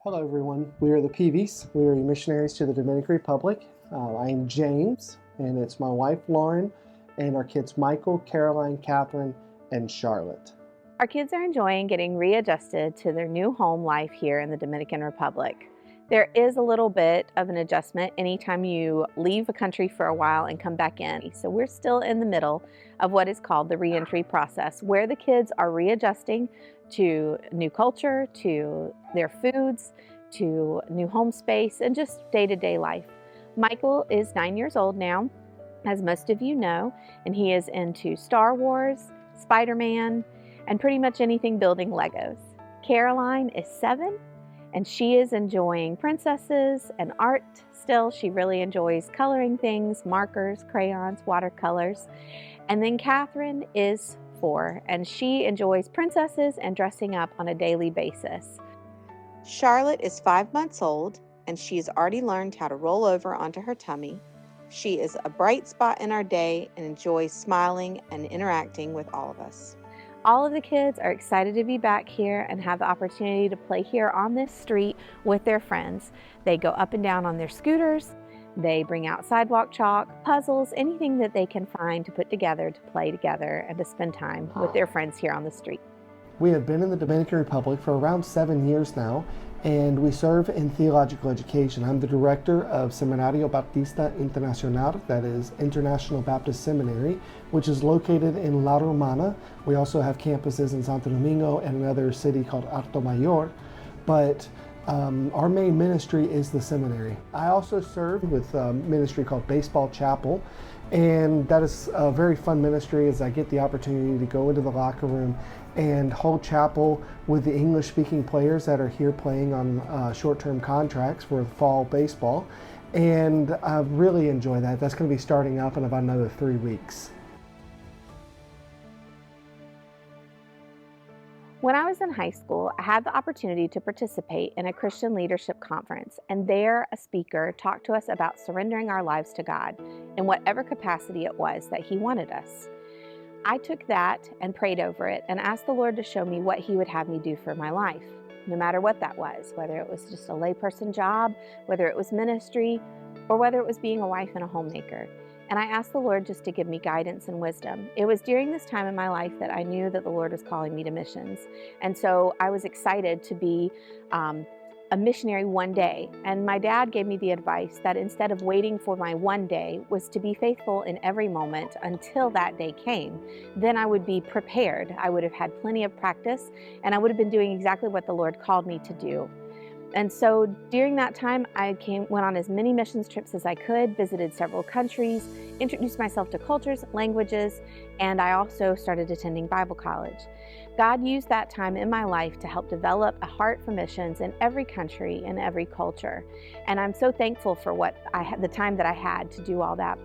Hello everyone, we are the Peavys. We are missionaries to the Dominican Republic. I am James, and it's my wife Lauren, and our kids Michael, Caroline, Catherine, and Charlotte. Our kids are enjoying getting readjusted to their new home life here in the Dominican Republic. There is a little bit of an adjustment anytime you leave a country for a while and come back in. So we're still in the middle of what is called the reentry process, where the kids are readjusting to new culture, to their foods, to new home space, and just day-to-day life. Michael is 9 years old now, as most of you know, and he is into Star Wars, Spider-Man, and pretty much anything building Legos. Caroline is 7, and she is enjoying princesses and art still. She really enjoys coloring things, markers, crayons, watercolors. And then Catherine is 4, and she enjoys princesses and dressing up on a daily basis. Charlotte is 5 months old, and she has already learned how to roll over onto her tummy. She is a bright spot in our day and enjoys smiling and interacting with all of us. All of the kids are excited to be back here and have the opportunity to play here on this street with their friends. They go up and down on their scooters. They bring out sidewalk chalk, puzzles, anything that they can find to put together to play together and to spend time with their friends here on the street. We have been in the Dominican Republic for around 7 years now, and we serve in theological education. I'm the director of Seminario Baptista Internacional, that is International Baptist Seminary, which is located in La Romana. We also have campuses in Santo Domingo and another city called Alto Mayor, but our main ministry is the seminary. I also serve with a ministry called Baseball Chapel, and that is a very fun ministry as I get the opportunity to go into the locker room and hold chapel with the English-speaking players that are here playing on short-term contracts for fall baseball. And I really enjoy that. That's going to be starting up in about another 3 weeks. When I was in high school, I had the opportunity to participate in a Christian leadership conference, and there a speaker talked to us about surrendering our lives to God in whatever capacity it was that He wanted us. I took that and prayed over it and asked the Lord to show me what He would have me do for my life, no matter what that was, whether it was just a layperson job, whether it was ministry, or whether it was being a wife and a homemaker. And I asked the Lord just to give me guidance and wisdom. It was during this time in my life that I knew that the Lord was calling me to missions. And so I was excited to be a missionary one day. And my dad gave me the advice that instead of waiting for my one day was to be faithful in every moment until that day came. Then I would be prepared. I would have had plenty of practice, and I would have been doing exactly what the Lord called me to do. And so during that time, I went on as many missions trips as I could, visited several countries, introduced myself to cultures, languages, and I also started attending Bible college. God used that time in my life to help develop a heart for missions in every country and every culture. And I'm so thankful for the time that I had to do all that.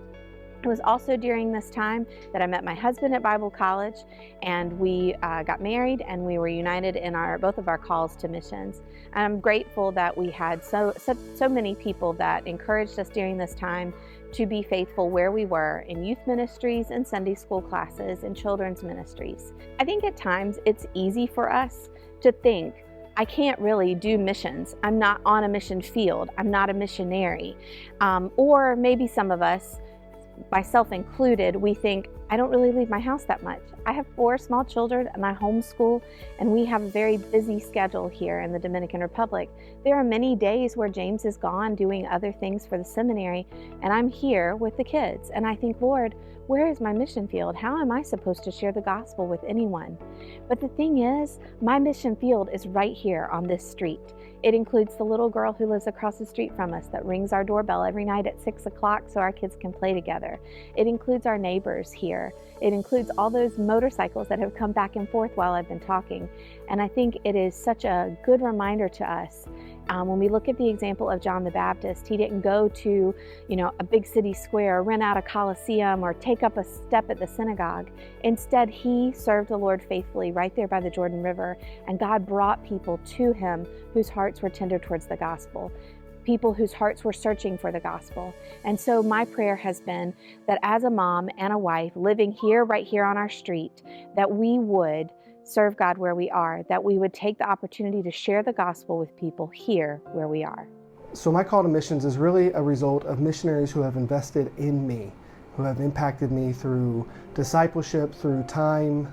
It was also during this time that I met my husband at Bible college, and we got married, and we were united in both of our calls to missions. And I'm grateful that we had so many people that encouraged us during this time to be faithful where we were in youth ministries and Sunday school classes and children's ministries. I think at times it's easy for us to think, I can't really do missions. I'm not on a mission field. I'm not a missionary. Or maybe some of us, myself included, we think, I don't really leave my house that much. I have 4 small children and I homeschool, and we have a very busy schedule here in the Dominican Republic. There are many days where James is gone doing other things for the seminary, and I'm here with the kids. And I think, Lord, where is my mission field? How am I supposed to share the gospel with anyone? But the thing is, my mission field is right here on this street. It includes the little girl who lives across the street from us that rings our doorbell every night at 6 o'clock so our kids can play together. It includes our neighbors here. It includes all those motorcycles that have come back and forth while I've been talking. And I think it is such a good reminder to us. When we look at the example of John the Baptist, he didn't go to, a big city square, or rent out a coliseum, or take up a step at the synagogue. Instead, he served the Lord faithfully right there by the Jordan River, and God brought people to him whose hearts were tender towards the gospel, people whose hearts were searching for the gospel. And so my prayer has been that as a mom and a wife living right here on our street, that we would serve God where we are, that we would take the opportunity to share the gospel with people here where we are. So my call to missions is really a result of missionaries who have invested in me, who have impacted me through discipleship, through time,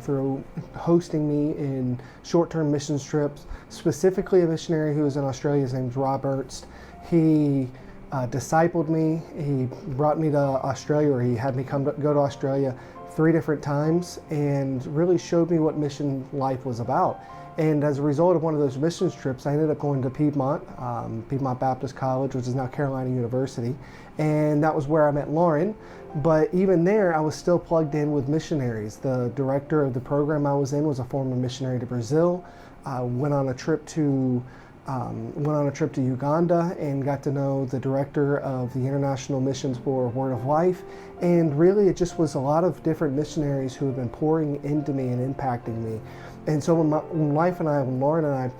through hosting me in short-term missions trips. Specifically, a missionary who is in Australia, his name's Rob Ernst. He discipled me. He brought me to Australia, or he had me go to Australia 3 different times, and really showed me what mission life was about. And as a result of one of those missions trips, I ended up going to Piedmont Baptist College, which is now Carolina University. And that was where I met Lauren. But even there, I was still plugged in with missionaries. The director of the program I was in was a former missionary to Brazil. Went on a trip to Uganda and got to know the director of the International Missions for Word of Life. And really, it just was a lot of different missionaries who have been pouring into me and impacting me. And so when Lauren and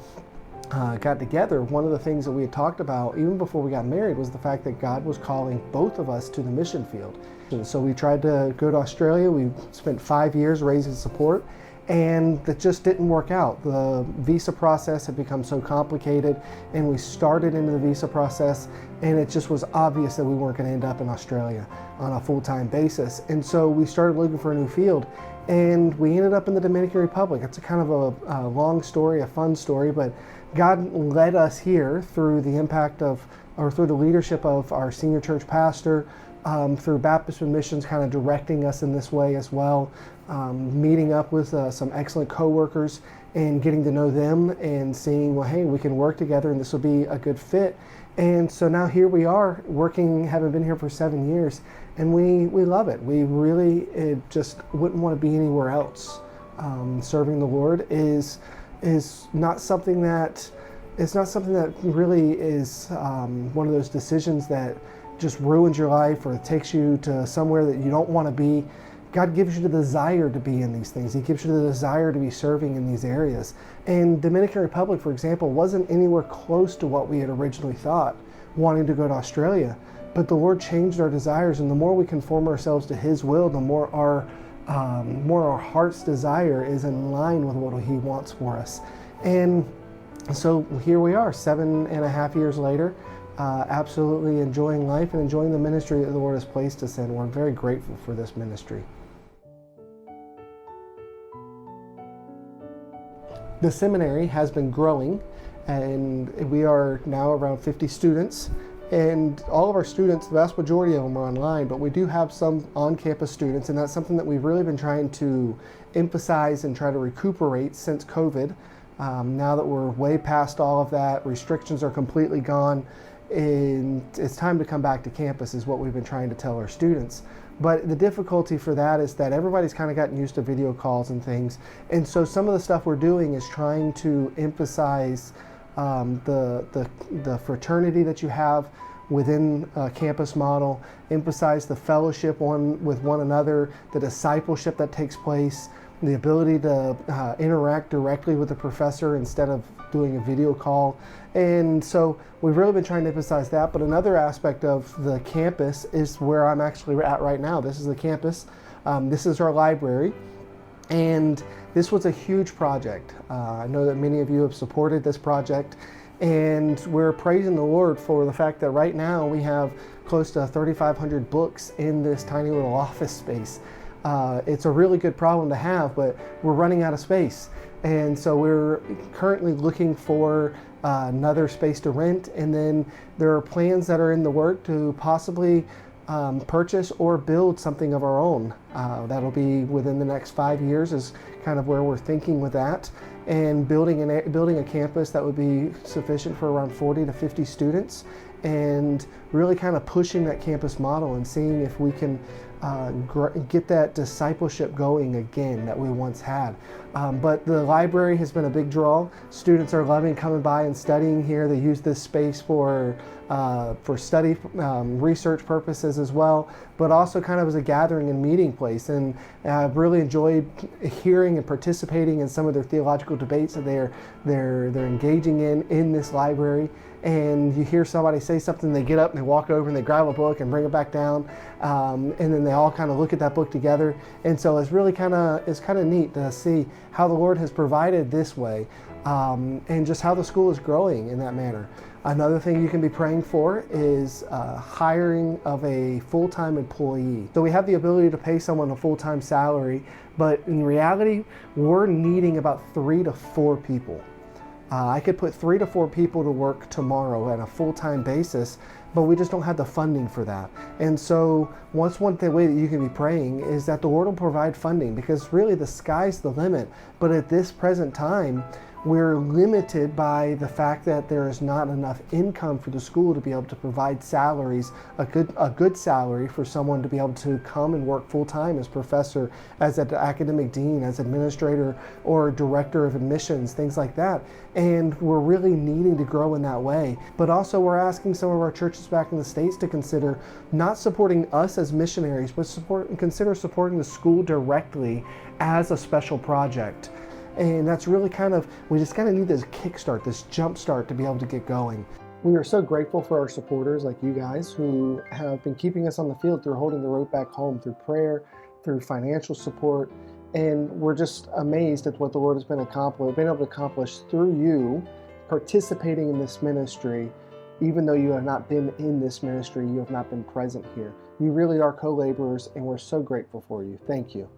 I got together, one of the things that we had talked about, even before we got married, was the fact that God was calling both of us to the mission field. And so we tried to go to Australia. We spent 5 years raising support, and that just didn't work out. The visa process had become so complicated, and we started into the visa process, and it just was obvious that we weren't going to end up in Australia on a full-time basis. And so we started looking for a new field, and we ended up in the Dominican Republic. It's a kind of a long story, a fun story, but God led us here through the through the leadership of our senior church pastor, through Baptist Missions kind of directing us in this way as well, meeting up with some excellent coworkers and getting to know them and seeing, well, hey, we can work together and this will be a good fit. And so now here we are working, having been here for 7 years, and we love it. We really just wouldn't want to be anywhere else. Serving the Lord is not something that really is one of those decisions that just ruins your life or takes you to somewhere that you don't want to be. God gives you the desire to be in these things. He gives you the desire to be serving in these areas. And Dominican Republic, for example, wasn't anywhere close to what we had originally thought, wanting to go to Australia. But the Lord changed our desires, and the more we conform ourselves to His will, the more our heart's desire is in line with what He wants for us. And so here we are, 7.5 years later, absolutely enjoying life and enjoying the ministry that the Lord has placed us in. We're very grateful for this ministry. The seminary has been growing, and we are now around 50 students. And all of our students, the vast majority of them are online, but we do have some on-campus students, and that's something that we've really been trying to emphasize and try to recuperate since COVID. Now that we're way past all of that, restrictions are completely gone, and it's time to come back to campus is what we've been trying to tell our students. But the difficulty for that is that everybody's kind of gotten used to video calls and things, and so some of the stuff we're doing is trying to emphasize the fraternity that you have within a campus model, emphasize the fellowship with one another, the discipleship that takes place, the ability to interact directly with the professor instead of doing a video call. And so we've really been trying to emphasize that. But another aspect of the campus is where I'm actually at right now. This is the campus. This is our library. And this was a huge project. I know that many of you have supported this project, and we're praising the Lord for the fact that right now we have close to 3,500 books in this tiny little office space. It's a really good problem to have, but we're running out of space. And so we're currently looking for another space to rent, and then there are plans that are in the work to possibly purchase or build something of our own. That'll be within the next 5 years is kind of where we're thinking with that, and building a campus that would be sufficient for around 40 to 50 students, and really kind of pushing that campus model and seeing if we can get that discipleship going again that we once had. But the library has been a big draw. Students are loving coming by and studying here. They use this space for study, research purposes as well. but also kind of as a gathering and meeting place. And I've really enjoyed hearing and participating in some of their theological debates that they're engaging in this library. And you hear somebody say something, they get up and they walk over and they grab a book and bring it back down, and then they all kind of look at that book together. And so it's really kind of neat to see how the Lord has provided this way, and just how the school is growing in that manner. Another thing you can be praying for is hiring of a full-time employee. So we have the ability to pay someone a full-time salary, but in reality, we're needing about 3 to 4 people. I could put 3 to 4 people to work tomorrow at a full-time basis, but we just don't have the funding for that. And so one way that you can be praying is that the Lord will provide funding, because really the sky's the limit. But at this present time, we're limited by the fact that there is not enough income for the school to be able to provide salaries, a good salary for someone to be able to come and work full-time as professor, as an academic dean, as administrator, or director of admissions, things like that. And we're really needing to grow in that way. But also we're asking some of our churches back in the States to consider not supporting us as missionaries, but consider supporting the school directly as a special project. And that's really we just kind of need this kickstart, this jump start to be able to get going. We are so grateful for our supporters like you guys who have been keeping us on the field through holding the rope back home, through prayer, through financial support. And we're just amazed at what the Lord has been able to accomplish through you participating in this ministry. Even though you have not been in this ministry, you have not been present here. You really are co-laborers, and we're so grateful for you. Thank you.